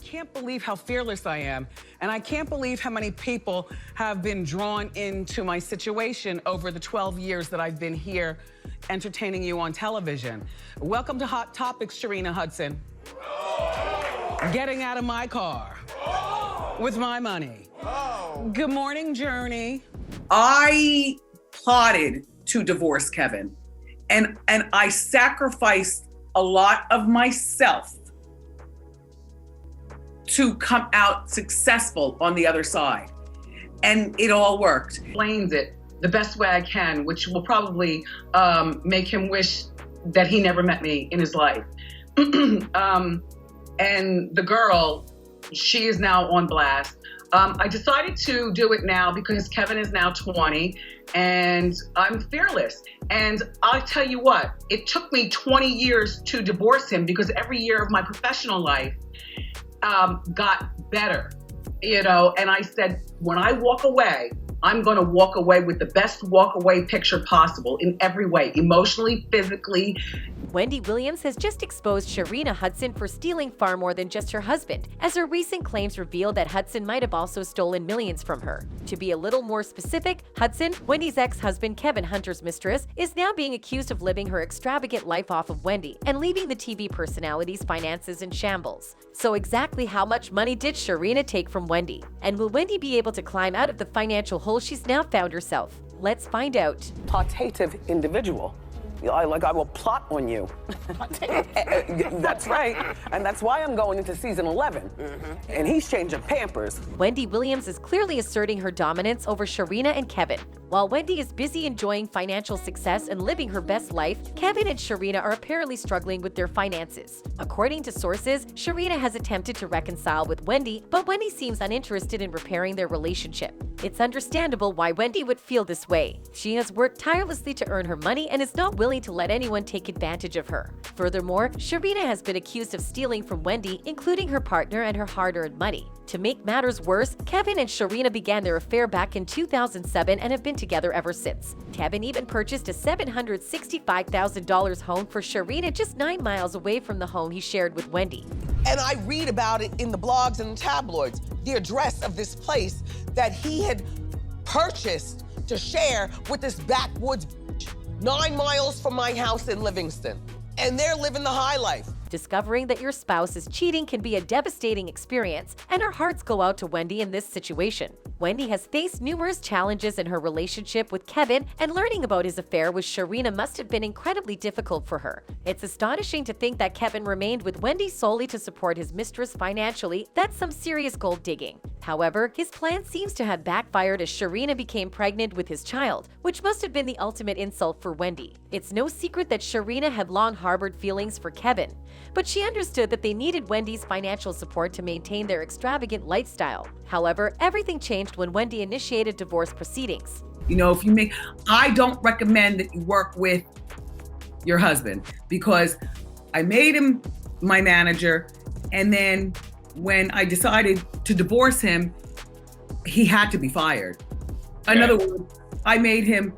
can't believe how fearless I am, and I can't believe how many people have been drawn into my situation over the 12 years that I've been here entertaining you on television. Welcome to Hot Topics, Sharina Hudson. Getting out of my car with my money. Good morning, Journey. I plotted to divorce Kevin, and I sacrificed a lot of myself to come out successful on the other side. And it all worked. Explains it the best way I can, which will probably make him wish that he never met me in his life. And the girl, she is now on blast. I decided to do it now because Kevin is now 20 and I'm fearless. And I'll tell you what, it took me 20 years to divorce him because every year of my professional life got better, you know, and I said, when I walk away, I'm going to walk away with the best walk away picture possible in every way, emotionally, physically. Wendy Williams has just exposed Sharina Hudson for stealing far more than just her husband, as her recent claims reveal that Hudson might have also stolen millions from her. To be a little more specific, Hudson, Wendy's ex-husband Kevin Hunter's mistress, is now being accused of living her extravagant life off of Wendy and leaving the TV personality's finances in shambles. So exactly how much money did Sharina take from Wendy? And will Wendy be able to climb out of the financial hole she's now found herself? Let's find out. Plotative individual. I will plot on you. That's right. And that's why I'm going into season 11. And he's changing Pampers. Wendy Williams is clearly asserting her dominance over Sharina and Kevin. While Wendy is busy enjoying financial success and living her best life, Kevin and Sharina are apparently struggling with their finances. According to sources, Sharina has attempted to reconcile with Wendy, but Wendy seems uninterested in repairing their relationship. It's understandable why Wendy would feel this way. She has worked tirelessly to earn her money and is not willing to let anyone take advantage of her. Furthermore, Sharina has been accused of stealing from Wendy, including her partner and her hard-earned money. To make matters worse, Kevin and Sharina began their affair back in 2007 and have been together ever since. Kevin even purchased a $765,000 home for Sharina just 9 miles away from the home he shared with Wendy. And I read about it in the blogs and the tabloids, the address of this place that he had purchased to share with this backwoods 9 miles from my house in Livingston. And they're living the high life. Discovering that your spouse is cheating can be a devastating experience, and our hearts go out to Wendy in this situation. Wendy has faced numerous challenges in her relationship with Kevin, and learning about his affair with Sharina must have been incredibly difficult for her. It's astonishing to think that Kevin remained with Wendy solely to support his mistress financially. That's some serious gold digging. However, his plan seems to have backfired as Sharina became pregnant with his child, which must have been the ultimate insult for Wendy. It's no secret that Sharina had long harbored feelings for Kevin, but she understood that they needed Wendy's financial support to maintain their extravagant lifestyle. However, everything changed when Wendy initiated divorce proceedings. You know, I don't recommend that you work with your husband, because I made him my manager, and then when I decided to divorce him, he had to be fired. In other words, I made him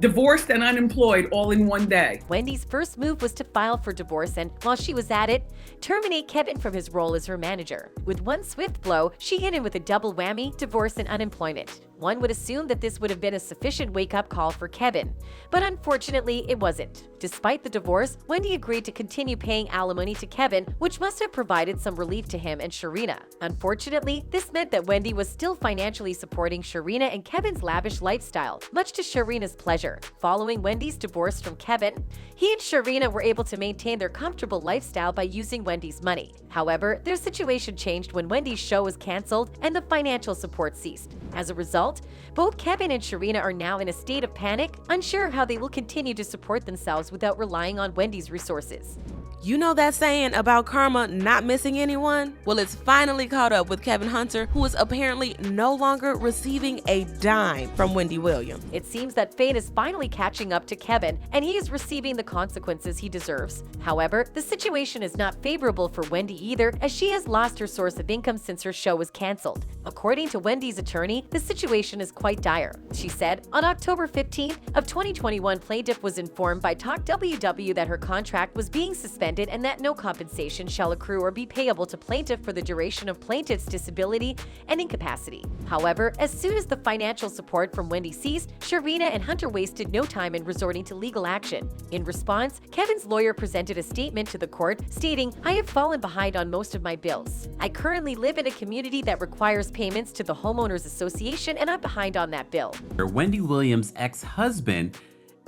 divorced and unemployed all in one day. Wendy's first move was to file for divorce and, while she was at it, terminate Kevin from his role as her manager. With one swift blow, she hit him with a double whammy, divorce and unemployment. One would assume that this would have been a sufficient wake-up call for Kevin, but unfortunately it wasn't. Despite the divorce, Wendy agreed to continue paying alimony to Kevin, which must have provided some relief to him and Sharina. Unfortunately, this meant that Wendy was still financially supporting Sharina and Kevin's lavish lifestyle, much to Sharina's pleasure. Following Wendy's divorce from Kevin, he and Sharina were able to maintain their comfortable lifestyle by using Wendy's money. However, their situation changed when Wendy's show was canceled and the financial support ceased. As a result, both Kevin and Sharina are now in a state of panic, unsure how they will continue to support themselves without relying on Wendy's resources. You know that saying about karma not missing anyone? Well, it's finally caught up with Kevin Hunter, who is apparently no longer receiving a dime from Wendy Williams. It seems that fate is finally catching up to Kevin, and he is receiving the consequences he deserves. However, the situation is not favorable for Wendy either, as she has lost her source of income since her show was canceled. According to Wendy's attorney, the situation is quite dire. She said, on October 15th of 2021, plaintiff was informed by Talk WW that her contract was being suspended suspended and that no compensation shall accrue or be payable to plaintiff for the duration of plaintiff's disability and incapacity. However, as soon as the financial support from Wendy ceased, Sharina and Hunter wasted no time in resorting to legal action. In response, Kevin's lawyer presented a statement to the court stating, "I have fallen behind on most of my bills. I currently live in a community that requires payments to the Homeowners Association and I'm behind on that bill." Wendy Williams' ex-husband,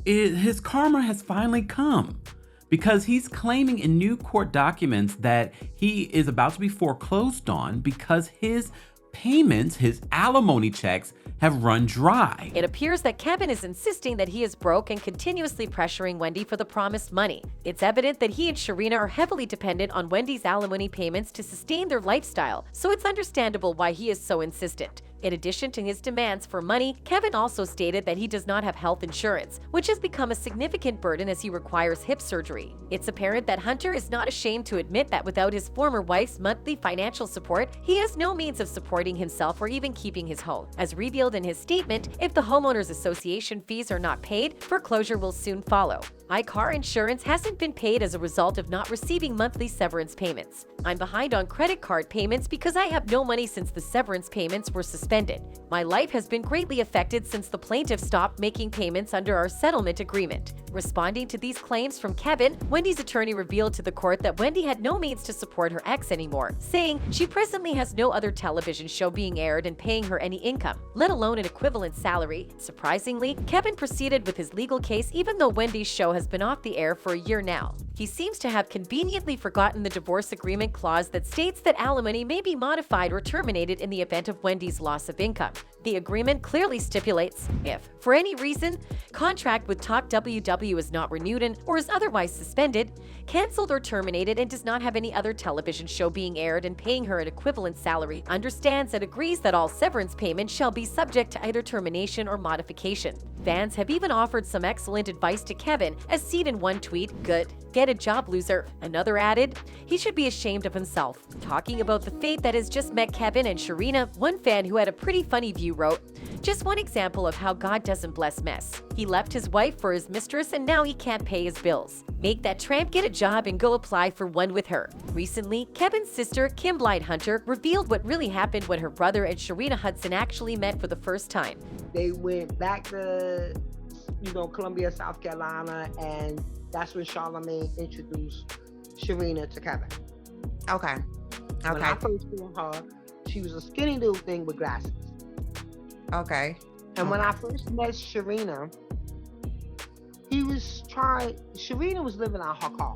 his karma has finally come because he's claiming in new court documents that he is about to be foreclosed on because his payments, his alimony checks, have run dry. It appears that Kevin is insisting that he is broke and continuously pressuring Wendy for the promised money. It's evident that he and Sharina are heavily dependent on Wendy's alimony payments to sustain their lifestyle, so it's understandable why he is so insistent. In addition to his demands for money, Kevin also stated that he does not have health insurance, which has become a significant burden as he requires hip surgery. It's apparent that Hunter is not ashamed to admit that without his former wife's monthly financial support, he has no means of supporting himself or even keeping his home. As revealed in his statement, if the Homeowners Association fees are not paid, foreclosure will soon follow. My car insurance hasn't been paid as a result of not receiving monthly severance payments. I'm behind on credit card payments because I have no money since the severance payments were suspended. My life has been greatly affected since the plaintiff stopped making payments under our settlement agreement. Responding to these claims from Kevin, Wendy's attorney revealed to the court that Wendy had no means to support her ex anymore, saying she presently has no other television show being aired and paying her any income, let alone an equivalent salary. Surprisingly, Kevin proceeded with his legal case even though Wendy's show has been off the air for a year now. He seems to have conveniently forgotten the divorce agreement clause that states that alimony may be modified or terminated in the event of Wendy's loss of income. The agreement clearly stipulates if, for any reason, contract with Talk WW is not renewed or is otherwise suspended, canceled or terminated and does not have any other television show being aired and paying her an equivalent salary, understands and agrees that all severance payments shall be subject to either termination or modification. Fans have even offered some excellent advice to Kevin, as seen in one tweet, "Good. Get a job, loser." Another added, "He should be ashamed of himself." Talking about the fate that has just met Kevin and Sharina, one fan who had a pretty funny view wrote, "Just one example of how God doesn't bless mess. He left his wife for his mistress and now he can't pay his bills. Make that tramp get a job and go apply for one with her." Recently, Kevin's sister, Kim Hunter, revealed what really happened when her brother and Sharina Hudson actually met for the first time. They went back to, Columbia, South Carolina, and that's when Charlamagne introduced Sharina to Kevin. Okay. When I first saw her, she was a skinny little thing with glasses. Okay. And when I first met Sharina, Sharina was living out her car.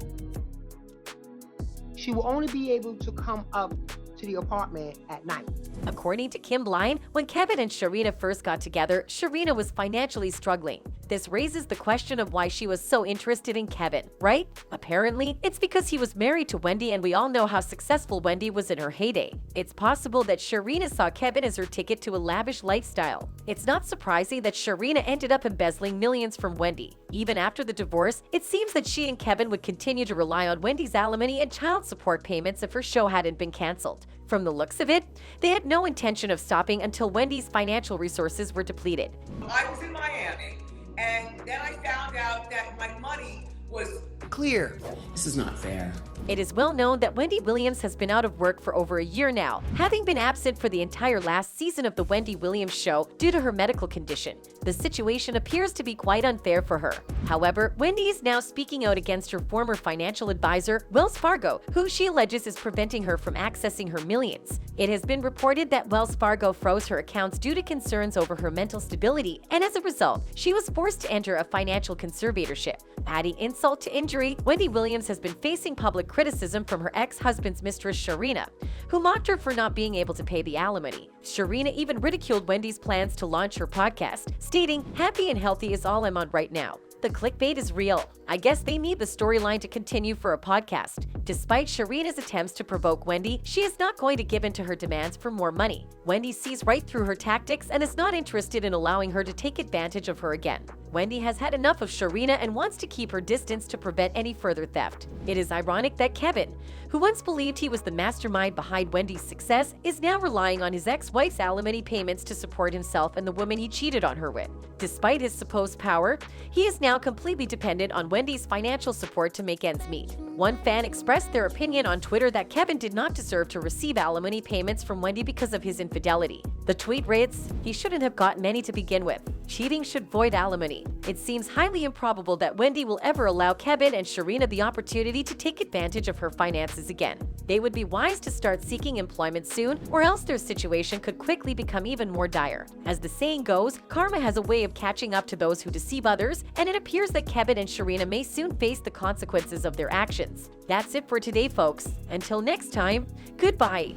She will only be able to come up to the apartment at night. According to Kim Blind, when Kevin and Sharina first got together, Sharina was financially struggling. This raises the question of why she was so interested in Kevin, right? Apparently, it's because he was married to Wendy and we all know how successful Wendy was in her heyday. It's possible that Sharina saw Kevin as her ticket to a lavish lifestyle. It's not surprising that Sharina ended up embezzling millions from Wendy. Even after the divorce, it seems that she and Kevin would continue to rely on Wendy's alimony and child support payments if her show hadn't been canceled. From the looks of it, they had no intention of stopping until Wendy's financial resources were depleted. I was in Miami, and then I found out that my money was clear. This is not fair. It is well known that Wendy Williams has been out of work for over a year now, having been absent for the entire last season of The Wendy Williams Show due to her medical condition. The situation appears to be quite unfair for her. However, Wendy is now speaking out against her former financial advisor, Wells Fargo, who she alleges is preventing her from accessing her millions. It has been reported that Wells Fargo froze her accounts due to concerns over her mental stability, and as a result, she was forced to enter a financial conservatorship. Adding insult to injury, Wendy Williams has been facing public criticism from her ex-husband's mistress Sharina, who mocked her for not being able to pay the alimony. Sharina even ridiculed Wendy's plans to launch her podcast, stating, "Happy and healthy is all I'm on right now." The clickbait is real. I guess they need the storyline to continue for a podcast. Despite Sharina's attempts to provoke Wendy, she is not going to give in to her demands for more money. Wendy sees right through her tactics and is not interested in allowing her to take advantage of her again. Wendy has had enough of Sharina and wants to keep her distance to prevent any further theft. It is ironic that Kevin, who once believed he was the mastermind behind Wendy's success, is now relying on his ex-wife's alimony payments to support himself and the woman he cheated on her with. Despite his supposed power, he is now completely dependent on Wendy's financial support to make ends meet. One fan expressed their opinion on Twitter that Kevin did not deserve to receive alimony payments from Wendy because of his infidelity. The tweet reads, "He shouldn't have gotten any to begin with. Cheating should void alimony. It seems highly improbable that Wendy will ever allow Kevin and Sharina the opportunity to take advantage of her finances again. They would be wise to start seeking employment soon, or else their situation could quickly become even more dire. As the saying goes, karma has a way of catching up to those who deceive others, and it appears that Kevin and Sharina may soon face the consequences of their actions. That's it for today, folks. Until next time, goodbye.